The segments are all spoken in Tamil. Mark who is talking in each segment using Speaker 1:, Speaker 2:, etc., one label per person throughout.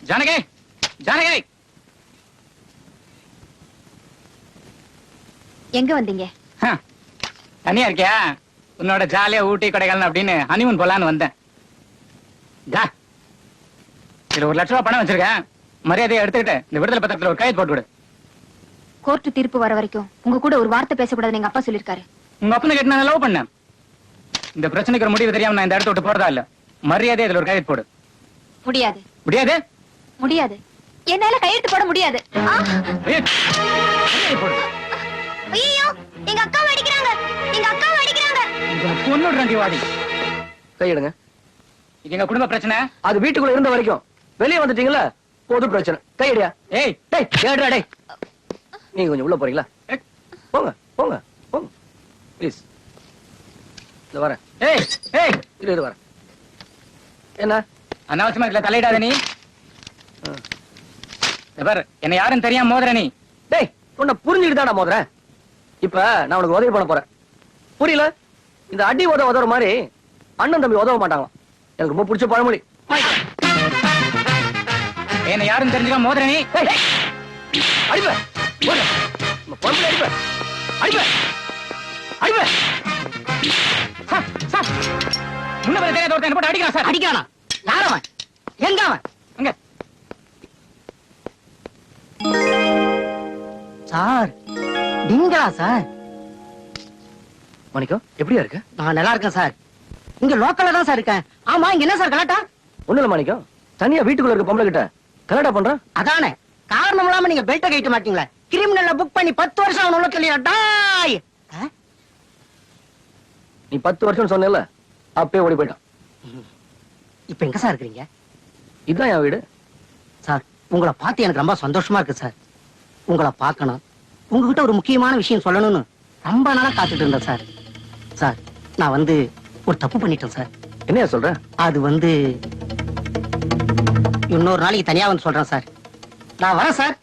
Speaker 1: ஜானகி, ஜானகி,
Speaker 2: எங்க வந்தீங்க?
Speaker 1: தனியா இருக்கியா? உன்னோட ஜாலியா ஊட்டி கொடைக்கானல் அப்படின்னு ஹனிமூன் போலான்னு வந்தேன். இதுல 1 லட்ச ரூபாய் பணம் வச்சிருக்கேன். மரியாதையை எடுத்துக்கிட்டு இந்த விடுதலை பத்திரத்துல ஒரு கையெழுத்து போட்டு விடு.
Speaker 2: கோர்ட்டு தீர்ப்பு வர வரைக்கும் உங்க கூட ஒரு வார்த்தை பேசக்கூடாதுன்னு எங்க அப்பா சொல்லிருக்காரு.
Speaker 1: உங்க அப்பனை கேட்டு நான் லவ் பண்ணேன். இந்த பிரச்சனைக்கு ஒரு முடிவு தெரியாம நான் இந்த இடத்த விட்டு போறதா இல்ல. மரியாதையை இதுல ஒரு கையெழுத்து போடு.
Speaker 2: முடியாது.
Speaker 1: முடியாது?
Speaker 2: முடியாது. என்னால கையெழுத்து போட முடியாது. ஐயோ, எங்க அக்கா அடிக்குறாங்க. எங்க அக்கா அடிக்குறாங்க.
Speaker 1: பொண்ணுடறண்டி வாடி.
Speaker 3: கையெடுங்க.
Speaker 1: இது எங்க குடும்ப பிரச்சனை.
Speaker 3: அது வீட்டுக்குள்ள இருந்த வரைக்கும் வெளியே வந்துட்டீங்களா பொது பிரச்சனை. கையடியா.
Speaker 1: ஏய்
Speaker 3: டேய் ஏடுடா டேய். நீங்க கொஞ்சம் உள்ள போறீங்களா? போங்க போங்க போங்க ப்ளீஸ். இத வரேன்.
Speaker 1: ஏய் ஏய்
Speaker 3: இது வரேன். என்ன
Speaker 1: அனாவசியமா இதுல தலையிடாத நீ. பாரு, என்ன யாரும் தெரியாம மோதுற நீ.
Speaker 3: டேய் உன்னை புரிஞ்சுக்கிட்டு தான் நான் மோதுறேன். இப்ப நான் உனக்கு உதவி பண்ண போறேன். புரியல? இந்த அடி உதவுற மாதிரி அண்ணன் தம்பி உதவ மாட்டாங்க. எனக்கு ரொம்ப பிடிச்ச பழமொழி.
Speaker 1: என்ன யாரும் தெரிஞ்சுக்காம மோதுற நீ.
Speaker 3: அடிப்ப பொறுப்புல அடிப்ப அடிப்ப அடிப்ப.
Speaker 1: முன்ன பேர் தெரியாத ஒருத்தன் போட்டு அடிக்கிறான் சார்.
Speaker 3: அடிக்கானா? யாரவன்? எங்க அவன்?
Speaker 1: அங்க
Speaker 4: சார், நீங்களா சார்?
Speaker 3: மணிக்கம் எப்படியா இருக்க?
Speaker 4: நான் நல்லா இருக்கேன் சார். இங்க லோக்கல்ல தான் சார் இருக்கேன். ஆமா, இங்க என்ன சார் கலாட்டா?
Speaker 3: ஒண்ணு இல்ல மாணிக்கம், தனியா வீட்டுக்குள்ள இருக்க பொம்பளை கிட்ட கலாட்டா பண்ற?
Speaker 4: அதானே, காரணம் இல்லாம நீங்க பெல்ட்ட கட்ட மாட்டீங்களா? கிரிமினல்ல புக் பண்ணி 10 வருஷம் ஆகணும் சொல்லியா? டாய்.
Speaker 3: நீ 10 வருஷம் சொன்னல, அப்பவே ஓடி போயிட்டான்.
Speaker 4: இப்ப எங்க சார் இருக்கீங்க?
Speaker 3: இதுதான் என் வீடு.
Speaker 4: சார், உங்களை பார்த்து எனக்கு ரொம்ப சந்தோஷமா இருக்கு சார். உங்களை பார்க்கணும், உங்ககிட்ட ஒரு முக்கியமான விஷயம் சொல்லணும்னு ரொம்ப நாளா காத்துட்டு இருந்தேன் சார். சார், நான் ஒரு தப்பு பண்ணிட்டேன் சார்.
Speaker 3: என்னையா சொல்ற?
Speaker 4: அது இன்னொரு நாளைக்கு தனியா சொல்றேன் சார். நான் வரேன் சார்.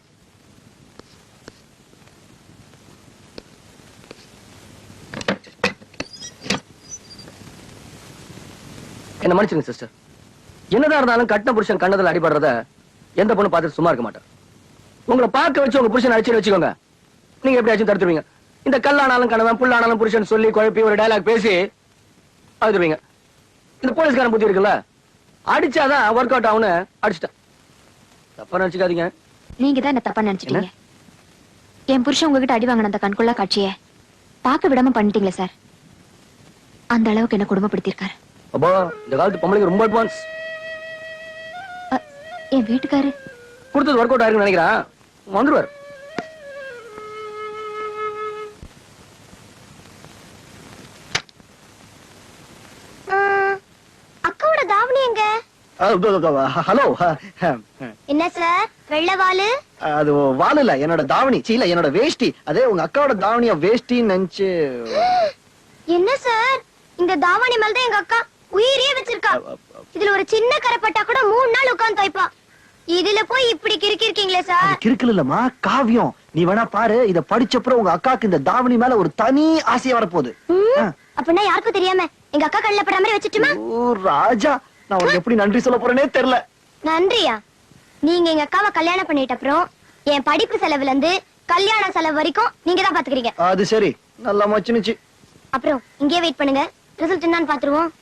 Speaker 3: என்ன மன்னிச்சுங்க சிஸ்டர். என்னதான் இருந்தாலும் கட்டின புருஷன் கண்ணதுல அடிபடுறத எந்த பொண்ணு பார்த்துட்டு சும்மா இருக்க மாட்டேன். உங்களை பார்க்க வச்சு உங்க புருஷன் அடிச்சு வச்சுக்கோங்க, நீங்க எப்படியாச்சும் தடுத்துருவீங்க. இந்த கல்லானாலும் கணவன் புல்லானாலும் புருஷன் சொல்லி குழப்பி ஒரு டயலாக் பேசி அழுதுருவீங்க. இந்த போலீஸ்காரன் புத்தி இருக்குல்ல, அடிச்சாதான் ஒர்க் அவுட் ஆகுன்னு அடிச்சுட்டேன். தப்பா நினைச்சுக்காதீங்க.
Speaker 2: நீங்க தான் என்ன தப்பா நினைச்சிட்டீங்க. என் புருஷன் உங்ககிட்ட அடி வாங்கின அந்த கண்கொள்ளா காட்சிய பார்க்க விடாம பண்ணிட்டீங்களே சார். அந்த அளவுக்கு என்ன குடும்பப்படுத்திருக்காரு.
Speaker 3: அப்போ இந்த காலத்து பொம்பளைக்கு ரொம்ப அட்வான்ஸ்.
Speaker 2: என் வீட்டுக்காரு
Speaker 3: கொடுத்தது ஒர்க் அவுட் ஆயிருக்குன்னு நினைக்கிறேன். வந்துருவார்.
Speaker 2: அக்காவோட தாவணி எங்க?
Speaker 5: ஹலோ.
Speaker 2: என்ன சார் வெள்ளவாலு?
Speaker 5: அது வால் இல்ல, என்னோட தாவணி. இல்ல, என்னோட வேஷ்டி. அதே உங்க அக்காவோட தாவணியா வேஷ்டின்னு நினைச்சு.
Speaker 2: என்ன சார், இந்த தாவணி மேலதான் எங்க அக்கா உயிரே வச்சிருக்கா. இதுல ஒரு சின்ன கரைப்பட்டா கூட 3 நாள் உட்கார்ந்து துவைப்பா. இதுல போய் இப்படி கிறுக்கிருக்கீங்களே சார்.
Speaker 5: கிறுக்கல இல்லம்மா, காவியம். நீ வேணா பாரு, இத படிச்சப்புறம் உங்க அக்காக்கு இந்த தாவணி மேல ஒரு தனி ஆசையா வரப்போகுது.
Speaker 2: அப்படின்னா யாருக்கும் தெரியாம எங்க அக்கா கண்ணில் படாம மாதிரி வச்சுட்டுமா?
Speaker 5: ஓ ராஜா, நான் உனக்கு எப்படி நன்றி சொல்ல போறேனே தெரியல.
Speaker 2: நன்றியா? நீங்க எங்க அக்காவை கல்யாணம் பண்ணிட்ட அப்புறம் என் படிப்பு செலவுல இருந்து கல்யாண செலவு வரைக்கும் நீங்க தான் பாத்துக்கிறீங்க.
Speaker 5: அது சரி, நல்லா மச்சினுச்சு.
Speaker 2: அப்புறம் இங்கே வெயிட் பண்ணுங்க, ரிசல்ட் என்னன்னு பாத்துருவோம்.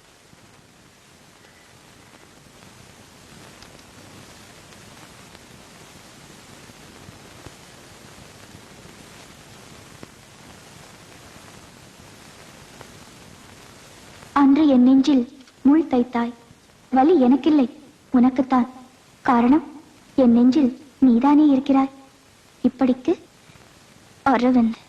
Speaker 6: அன்று என் நெஞ்சில் முள் தைத்தாய். வலி எனக்கில்லை, உனக்குத்தான். காரணம், என் நெஞ்சில் நீதானே இருக்கிறாய். இப்படிக்கு அரவிந்த்.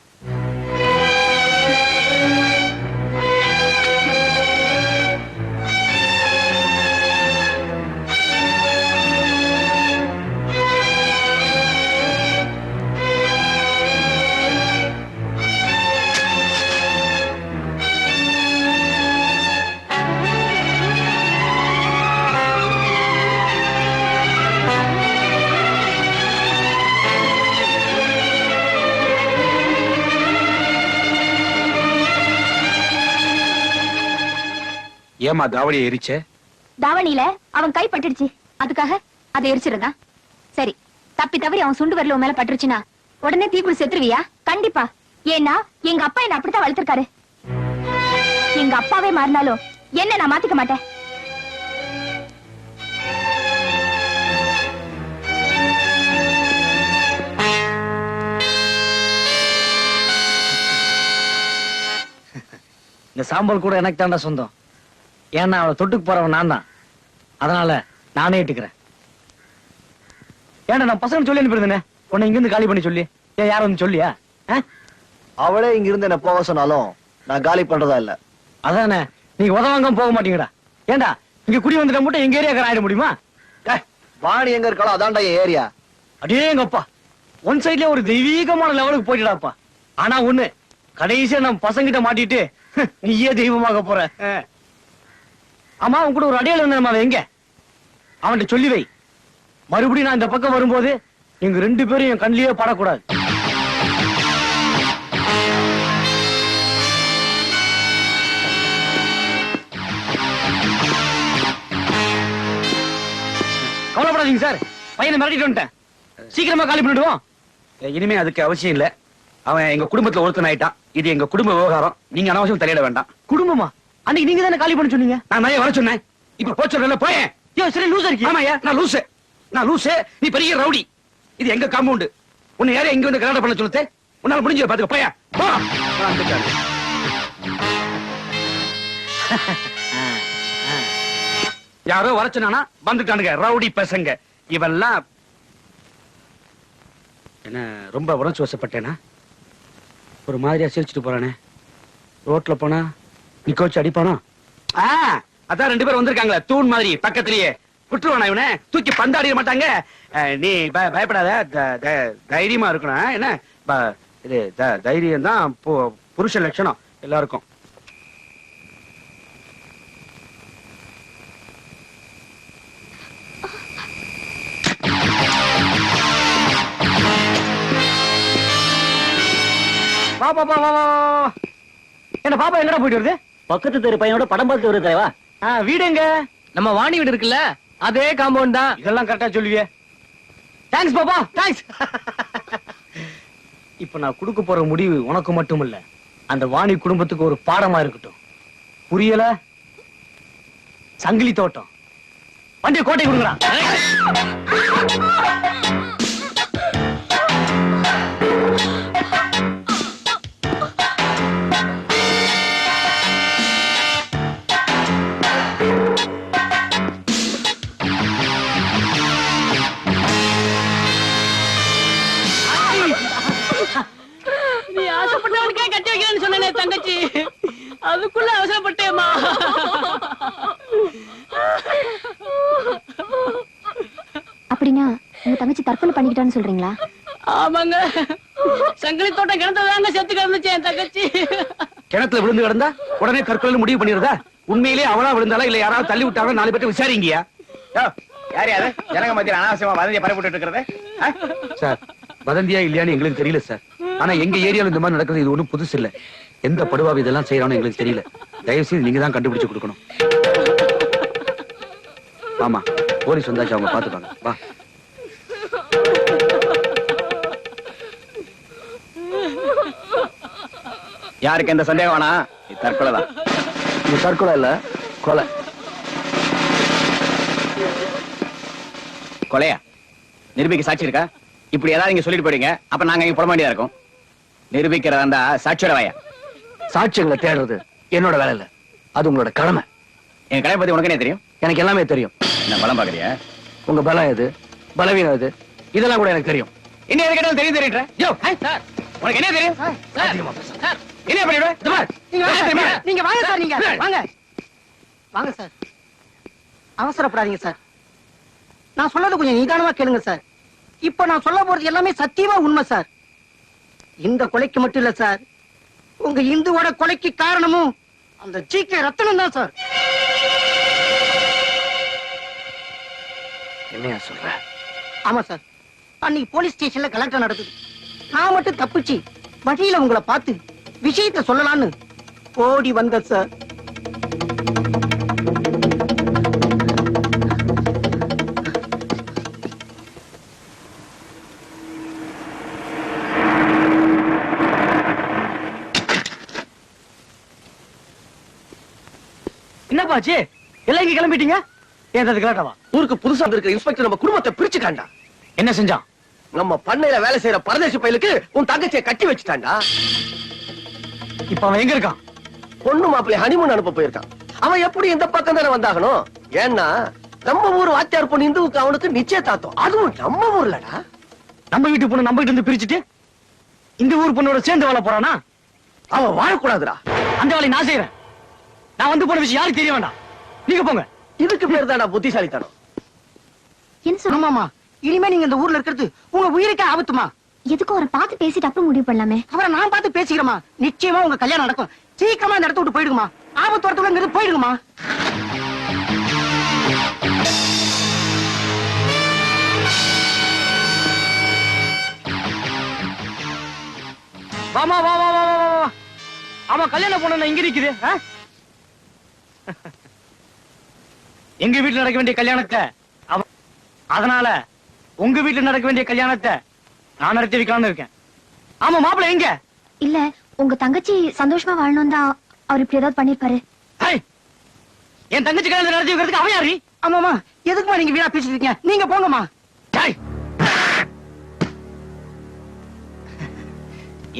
Speaker 7: ஏமா தாவணியை எரிச்ச?
Speaker 2: தாவணியில அவன் கை பட்டுடுச்சு, அதுக்காக
Speaker 6: அதை எரிச்சிருந்தா சரி. தப்பி தவறி அவன் சுண்டு வரல உன் மேல பட்டுருச்சுன்னா உடனே தீக்குள் செத்துருவியா? கண்டிப்பா. ஏன்னா எங்க அப்பா என்ன அப்படித்தான் வளர்த்திருக்காரு. எங்க அப்பாவே மாறினாலும் என்ன நான் மாத்திக்க மாட்டேன்.
Speaker 3: இந்த சாம்பல் கூட எனக்கு தாண்டா சொந்தம். ஏன்னா அவளை தொட்டுக்கு போறவன் நான் தான். அதனால நானே இட்டுக்கிறேன். ஏன்டா நான் பசங்க சொல்லி அனுப்பியிருந்தேனே உன்னை இங்கிருந்து காலி பண்ணி சொல்லி. ஏன் யாரும் வந்து சொல்லியா?
Speaker 5: அவளே இங்க இருந்து என்ன போக சொன்னாலும் நான் காலி பண்றதா இல்ல.
Speaker 3: அதானே நீங்க உதவாங்க போக மாட்டீங்கடா. ஏண்டா இங்க குடி வந்துட்ட மட்டும் எங்க ஏரியா ஆயிட முடியுமா?
Speaker 5: வாணி எங்க இருக்காளோ அதான்டா என் ஏரியா.
Speaker 3: அடே எங்கப்பா ஒன் சைட்லயே ஒரு தெய்வீகமான லெவலுக்கு போயிட்டுடாப்பா. ஆனா ஒண்ணு, கடைசியா நம்ம பசங்கிட்ட மாட்டிட்டு நீயே தெய்வமாக போற. ஆமா உன் கூட ஒரு அடையாளம் வந்து நம்ம எங்க அவன்கிட்ட சொல்லி வை. மறுபடியும் நான் இந்த பக்கம் வரும்போது எங்க 2 பேரும் என் கண்ணிலேயே படக்கூடாது. கவலைப்படாதீங்க சார், பையனை மிரட்டிட்டு வந்துட்டேன். சீக்கிரமா காலி பண்ணிடுவோம்.
Speaker 7: இனிமே அதுக்கு அவசியம் இல்ல. அவன் எங்க குடும்பத்துல ஒருத்தன் ஆயிட்டான். இது எங்க குடும்ப விவகாரம். நீங்க அனாவசியம் தலையிட வேண்டாம்.
Speaker 3: குடும்பமா? அன்னைக்கு நீங்க தானே காலி பண்ண சொன்னீங்க.
Speaker 7: நான் நிறைய வர சொன்னேன். இப்ப போச்சு போயேன்.
Speaker 3: ஐயோ சரி லூசா இருக்கீங்க.
Speaker 7: ஆமாயா நான் லூசு. நீ பெரிய ரவுடி. இது எங்க காம்பவுண்ட். உன்னை யாரும் எங்க வந்து கல்யாணம் பண்ண சொல்லுது? உன்னால முடிஞ்ச பாத்துக்க போயா. போ. வந்துட்டாரு. யாரோ வர சொன்னானா வந்துட்டானுங்க ரவுடி பசங்க. இவெல்லாம் என்ன ரொம்ப உணர்ச்சி வசப்பட்டேனா? ஒரு மாதிரியா சிரிச்சுட்டு போறானே. ரோட்ல போனா நிக்க வச்சு அடிப்பானோ? அதான் 2 பேர் வந்திருக்காங்களே தூண் மாதிரி பக்கத்திலேயே. விட்டுருவானா இவனை? தூக்கி பந்தாடிட மாட்டாங்க. நீ பயப்படாத, தைரியமா இருக்கணும். என்ன இது தைரியம் தான் புருஷ லட்சணம் எல்லாருக்கும்.
Speaker 3: என்ன பாப்பா எங்கடா போயிட்டு வருது?
Speaker 4: பக்கத்து தெரு பையனோட படம் பார்த்து வருது தலைவா.
Speaker 3: வீடு எங்க? நம்ம வாணி வீடு இருக்குல்ல, அதே காம்பவுண்ட் தான்.
Speaker 7: இதெல்லாம் கரெக்டா சொல்லுவியே.
Speaker 3: தேங்க்ஸ் பாப்பா, தேங்க்ஸ். இப்ப நான் கொடுக்க போற முடிவு உனக்கு மட்டும் இல்ல, அந்த வாணி குடும்பத்துக்கு ஒரு பாடமா இருக்கட்டும். புரியல? சங்கிலி தோட்டம் வண்டியை கோட்டை கொடுக்குறான்.
Speaker 8: நீ ஆசைப்பட்டவனுக்கே கட்டி வைக்கிறேன்னு சொன்னே தங்கச்சி, அதுக்குள்ள அவசரப்பட்டேம்மா.
Speaker 6: அப்படின்னா உங்க தங்கச்சி தற்கொலை பண்ணிக்கிட்டான்னு சொல்றீங்களா?
Speaker 8: ஆமாங்க, சங்கிலி தோட்டம் கிணத்துதாங்க செத்து கிடந்துச்சு என் தங்கச்சி.
Speaker 7: கிணத்துல விழுந்து கிடந்தா உடனே தற்கொலை முடிவு பண்ணிருதா? உண்மையிலே அவளா விழுந்தாலும் இல்ல யாராவது தள்ளி விட்டாலும் 4 பேர்ட்ட விசாரிங்கயா.
Speaker 1: யார் யாரு ஜனங்க மத்தியில அனாவசியமா வதந்தியை பரப்பிட்டு இருக்கிறது?
Speaker 7: சார் வதந்தியா இல்லையான்னு எங்களுக்கு தெரியல சார். ஆனா எங்க ஏரியால இந்த மாதிரி நடக்கிறது இது ஒண்ணும் புதுசு இல்ல. எந்த படுவாவி இதெல்லாம் செய்யறான்னு எங்களுக்கு தெரியல. தயவு செய்து நீங்க தான் கண்டுபிடிச்சு கொடுக்கணும். ஆமா போலீஸ் வந்தாச்சு, அவங்க பாத்துப்பாங்க. வா.
Speaker 1: யாருக்கு எந்த சந்தேகம் வேணா, இது தற்கொலை தான்.
Speaker 5: இது தற்கொலை இல்ல, கொலை.
Speaker 1: கொலையா? நிரூபிக்க சாட்சி இருக்கா? இப்படி ஏதாவது இங்க சொல்லிட்டு போயிடுங்க, அப்ப நாங்க இங்க போட வேண்டியதா இருக்கும். நிரூபிக்கிறதா இருந்தா சாட்சியோட வாயா.
Speaker 3: சாட்சியங்களை தேடுறது என்னோட வேலை இல்ல, அது உங்களோட கடமை.
Speaker 1: என் கடை பத்தி உனக்கு என்ன தெரியும்?
Speaker 3: எனக்கு எல்லாமே தெரியும்.
Speaker 1: என்ன பலம் பாக்குறியா?
Speaker 3: உங்க பலம் எது, பலவீனம் எது, இதெல்லாம் கூட எனக்கு தெரியும்.
Speaker 1: என்ன எது கேட்டாலும் தெரியும் தெரியும். யோ சார், உனக்கு என்ன தெரியும்?
Speaker 8: சார்,
Speaker 1: என்ன பண்ணிடுவேன்?
Speaker 4: நீங்க வாங்க சார், நீங்க வாங்க வாங்க சார். அவசரப்படாதீங்க சார், நான் சொல்றது கொஞ்சம் நிதானமா கேளுங்க சார். இப்ப நான் சொல்ல போறது எல்லாமே சத்தியமா உண்மை சார். இந்த கொலைக்கு மட்டும் இல்ல சார், உங்க இந்துவோட கொலைக்கு காரணமும் அந்த ஜி.கே. ரத்னம் தான் சார்.
Speaker 3: என்னையா சொல்ற?
Speaker 4: ஆமா சார், அன்னைக்கு போலீஸ் ஸ்டேஷன்ல கலெக்டர் நடந்தது. நான் மட்டும் தப்பிச்சு வழியில உங்களை பார்த்து விஷயத்தை சொல்லலான்னு ஓடி வந்த சார்.
Speaker 7: என்னப்பாச்சு எல்லாம் இங்க கிளம்பிட்டீங்க ஏன் அது கலாட்டவா
Speaker 3: ஊருக்கு புதுசா வந்திருக்கிற இன்ஸ்பெக்டர் நம்ம குடும்பத்தை பிரிச்சு காண்டா.
Speaker 7: என்ன செஞ்சான்
Speaker 3: நம்ம பண்ணையில வேலை செய்யற பரதேசி பையலுக்கு உன் தங்கச்சியை கட்டி வச்சுட்டான்டா.
Speaker 7: இப்ப அவன் எங்க இருக்கான்
Speaker 3: பொண்ணு மாப்பிள்ளை ஹனிமூன் அனுப்ப போயிருக்கான். அவன் எப்படி இந்த பக்கம் தானே வந்தாகணும். ஏன்னா நம்ம ஊர் வாத்தியார் பொண்ணு இந்துவுக்கு அவனுக்கு நிச்சயதார்த்தம், அதுவும் நம்ம ஊர்லடா.
Speaker 7: நம்ம வீட்டு பொண்ணு நம்ம கிட்ட இருந்து பிரிச்சுட்டு இந்த ஊர் பொண்ணோட சேர்ந்து வாழ போறானா?
Speaker 3: அவன் வாழக்கூடாதுடா.
Speaker 7: அந்த வேலையை நான் செய்யறேன். நான் வந்து போன விஷயம் யாருக்கு தெரிய வேண்டாம். நீங்க போங்க.
Speaker 3: இதுக்கு பேர் தான்டா புத்திசாலித்தனம்.
Speaker 6: என்ன சொல்ற?
Speaker 4: ஆமாமா, இனிமே நீங்க இந்த ஊர்ல இருக்கிறது உங்க உயிருக்கே ஆபத்துமா.
Speaker 6: எதுக்கும் அவரை பார்த்து பேசிட்டு அப்புறம் முடிவு பண்ணலாமே.
Speaker 4: அவரை நான் பார்த்து பேசிக்கிறேமா. நிச்சயமா உங்க கல்யாணம் நடக்கும். சீக்கிரமா இந்த இடத்த விட்டு போயிடுங்கம்மா. ஆபத்து வரத்துக்குள்ள போயிடுங்கம்மா.
Speaker 7: வாமா வா வா வா வா வா. அவன் கல்யாணம் பொண்ணு இங்க நிக்குது. எங்க வீட்டுல நடக்க வேண்டிய கல்யாணத்தை அதனால உங்க வீட்டுல நடக்க வேண்டிய கல்யாணத்தை நான் நடத்தி வைக்கலாம்னு இருக்கேன். ஆமா மாப்பிள்ளை எங்க?
Speaker 6: இல்ல உங்க தங்கச்சி சந்தோஷமா வாழணும் தான் அவர் இப்படி ஏதாவது பண்ணிருப்பாரு.
Speaker 7: என் தங்கச்சி கல்யாணத்தை நடத்தி வைக்கிறதுக்கு அவன் யாரு?
Speaker 4: ஆமாமா, எதுக்குமா நீங்க வீணா பேசிட்டு இருக்கீங்க? நீங்க போங்கம்மா.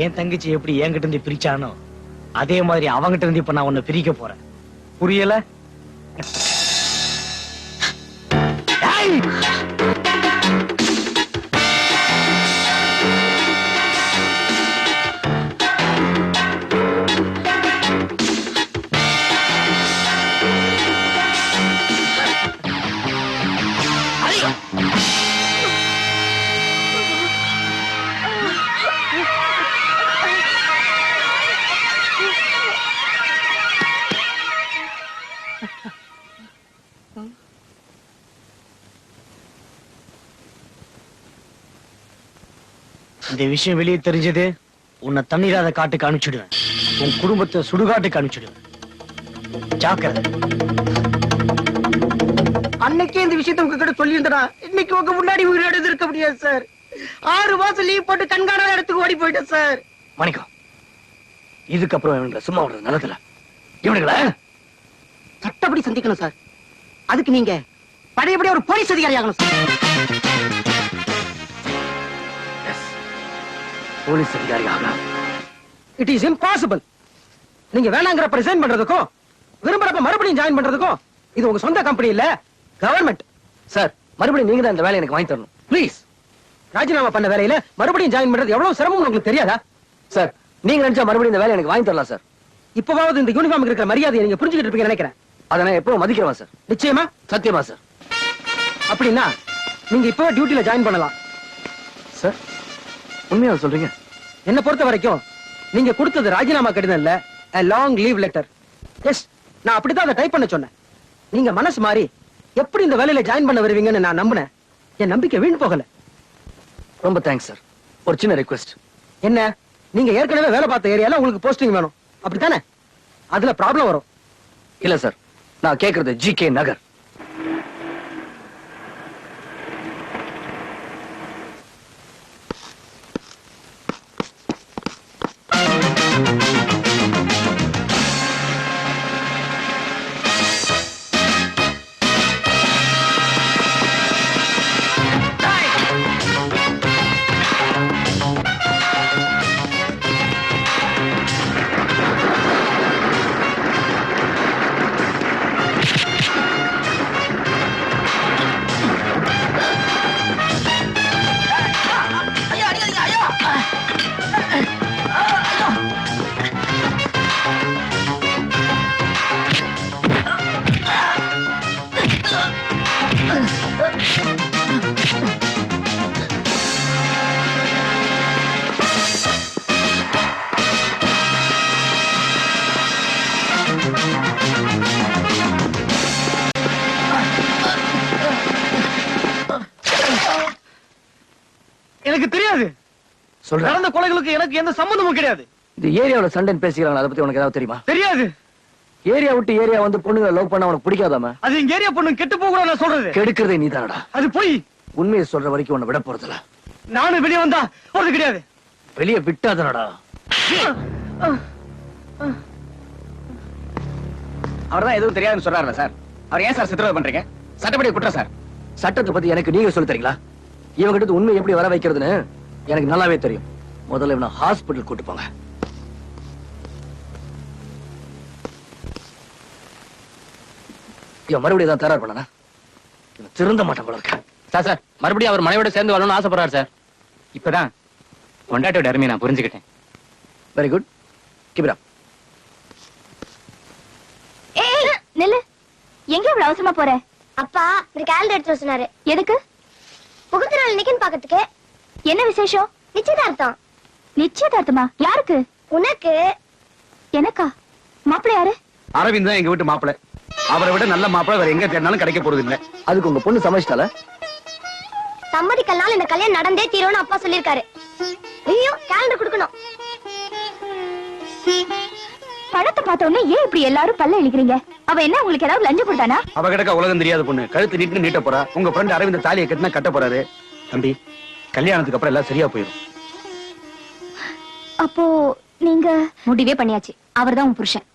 Speaker 7: என் தங்கச்சி எப்படி என்கிட்ட இருந்து பிரிச்சானோ அதே மாதிரி அவங்கிட்ட இருந்து இப்ப நான் உன்னை பிரிக்க போறேன். புரியல? இந்த விஷயம் வெளியே தெரிஞ்சது உன்னை தண்ணீராத காட்டுக்கு அனுப்பிச்சிடுவேன். உன் குடும்பத்தை சுடுகாட்டுக்கு அனுப்பிச்சிடுவேன். ஜாக்கிரதை.
Speaker 4: அன்னைக்கே இந்த விஷயத்தை உங்ககிட்ட சொல்லி இருந்தா இன்னைக்கு உங்க முன்னாடி உயிரோட இருக்க முடியாது சார். 6 மாசம் லீவ் போட்டு கண்காணாத இடத்துக்கு ஓடி போயிட்டேன் சார்.
Speaker 3: மணிக்கம், இதுக்கப்புறம் இவனுங்களை சும்மா விடுறது நல்லதில்ல. இவனுங்களை
Speaker 4: சட்டப்படி சந்திக்கணும் சார். அதுக்கு நீங்க பழையபடி ஒரு போலீஸ் அதிகாரி ஆகணும் சார்.
Speaker 3: போலீஸ் அதிகாரி ஆகலாம்.
Speaker 4: It is impossible. நீங்க வேணாங்கிறப்ப ரிசைன் பண்றதுக்கும் விரும்புறப்ப மறுபடியும் ஜாயின் பண்றதுக்கும் இது உங்க சொந்த கம்பெனி இல்ல, கவர்மெண்ட்.
Speaker 3: சார், மறுபடியும் நீங்க தான் இந்த வேலையை எனக்கு வாங்கி தரணும் ப்ளீஸ்.
Speaker 4: ராஜினாமா பண்ண வேலையில மறுபடியும் ஜாயின் பண்றது எவ்வளவு சிரமம் உங்களுக்கு தெரியாதா?
Speaker 3: சார், நீங்க நினைச்சா மறுபடியும் இந்த வேலையை எனக்கு வாங்கி தரலாம் சார்.
Speaker 4: இப்பவாவது இந்த யூனிஃபார்ம் இருக்கிற மரியாதையை நீங்க புரிஞ்சுக்கிட்டு இருப்பீங்க நினைக்கிறேன்.
Speaker 3: அதை நான் எப்பவும் மதிக்கிறேன் சார்.
Speaker 4: நிச்சயமா?
Speaker 3: சத்தியமா சார்.
Speaker 4: அப்படின்னா நீங்க இப்பவே டியூட்டில ஜாயின் பண்ணலாம்
Speaker 3: சார். உண்மையா சொல்றீங்க?
Speaker 4: என்ன பொறுத்த வரைக்கும் நீங்க கொடுத்தது ராஜினாமா கடிதம் இல்ல, a long leave letter. Yes, நான் அப்படிதான் அதை டைப் பண்ண சொன்னேன். நீங்க மனசு மாறி எப்படி இந்த வேலையில ஜாயின் பண்ண வருவீங்கன்னு நான் நம்பினேன். என் நம்பிக்கை வீண் போகல.
Speaker 3: ரொம்ப தேங்க்ஸ் சார். ஒரு சின்ன ரிக்வெஸ்ட்.
Speaker 4: என்ன, நீங்க ஏற்கனவே வேலை பார்த்த ஏரியால உங்களுக்கு போஸ்டிங் வேணும் அப்படித்தானே? அதுல ப்ராப்ளம் வரும்.
Speaker 3: இல்ல சார், நான் கேக்குறது ஜிகே நகர்.
Speaker 7: எனக்கு தெரியாது.
Speaker 3: சொல்றேன்.
Speaker 7: நடந்த கொலைகளுக்கு எனக்கு எந்த சம்பந்தமும் கிடையாது.
Speaker 3: இந்த ஏரியாவுல சண்டைன்னு பேசிக்கிறாங்க, அதை பத்தி உனக்கு ஏதாவது தெரியுமா?
Speaker 7: தெரியாது.
Speaker 3: ஏரியா விட்டு ஏரியா வந்து பொண்ணுங்களை லவ் பண்ண உனக்கு பிடிக்காதாம?
Speaker 7: அது எங்க ஏரியா பொண்ணு கெட்டு போக கூட நான் சொல்றது.
Speaker 3: கெடுக்கிறதே நீதானடா.
Speaker 7: அது போய்
Speaker 3: உண்மையை சொல்ற வரைக்கும் உன்னை விட போறதில்ல.
Speaker 7: நானும் வெளியே வந்தா போறது கிடையாது.
Speaker 3: வெளியே விட்டாதனடா.
Speaker 1: அவர் தான் எதுவும் தெரியாதுன்னு சொல்றாருல சார். அவர் ஏன் சார் சித்திரவதை பண்றீங்க? சட்டப்படி குற்றம் சார்.
Speaker 3: சட்டத்தை பத்தி எனக்கு நீங்க சொல்லி தரீங்களா? இவங்கிட்ட உண்மை எப்படி வர வைக்கிறதுன்னு எனக்கு நல்லாவே தெரியும். முதல்ல இவனை ஹாஸ்பிட்டல் கூட்டு போங்க. இவன் மறுபடியும் தான் தரார் பண்ணனா? இவன் திருந்த மாட்டான் போல இருக்க.
Speaker 9: சார் மறுபடியும் அவர் மனைவியோட சேர்ந்து வாழணும்னு ஆசைப்படுறாரு சார்.
Speaker 1: இப்பதான் பொண்டாட்டியோட அருமையை நான் புரிஞ்சுக்கிட்டேன்.
Speaker 3: Very good. Keep it up.
Speaker 6: ஏய் நில்லு. எங்க இவ்வளவு அவசரமா போற?
Speaker 2: அப்பா ஒரு கேலண்டர் எடுத்து வர சொன்னாரு.
Speaker 6: எதுக்கு?
Speaker 2: முகூர்த்த நாள் இன்னைக்குன்னு பாக்கிறதுக்கு.
Speaker 6: என்ன விசேஷம்?
Speaker 2: நிச்சயதார்த்தம்.
Speaker 6: நிச்சயதார்த்தமா? யாருக்கு?
Speaker 2: உனக்கு.
Speaker 6: எனக்கா? மாப்பிள்ளை யாரு?
Speaker 7: அரவிந்த் தான் எங்க வீட்டு மாப்பிள்ளை. அவரை விட நல்ல மாப்பிள்ளை வேற எங்க தேடினாலும் கிடைக்க போறது இல்ல.
Speaker 3: அதுக்கு உங்க பொண்ணு சமைச்சிட்டால?
Speaker 2: சம்மதிக்கலனால இந்த கல்யாணம் நடந்தே தீரும்னு அப்பா சொல்லிருக்காரு. ஐயோ கேலண்டர் கொடுக்கணும்.
Speaker 6: பணத்தை பார்த்த உடனே ஏன் இப்படி எல்லாரும் பல்ல இழிக்கிறீங்க? அவ என்ன உங்களுக்கு ஏதாவது லஞ்சம் கொடுத்தானா?
Speaker 7: அவ கிடக்க உலகம் தெரியாத பொண்ணு. கழுத்து நீட்டு நீட்ட போறா. உங்க ஃப்ரெண்ட் அரவிந்த் தாலியை கட்டினா கட்ட போறாரு. தம்பி, கல்யாணத்துக்கு அப்புறம் எல்லாம் சரியா போயிடும்.
Speaker 6: அப்போ நீங்க முடிவே பண்ணியாச்சு. அவர்தான் உன் புருஷன்.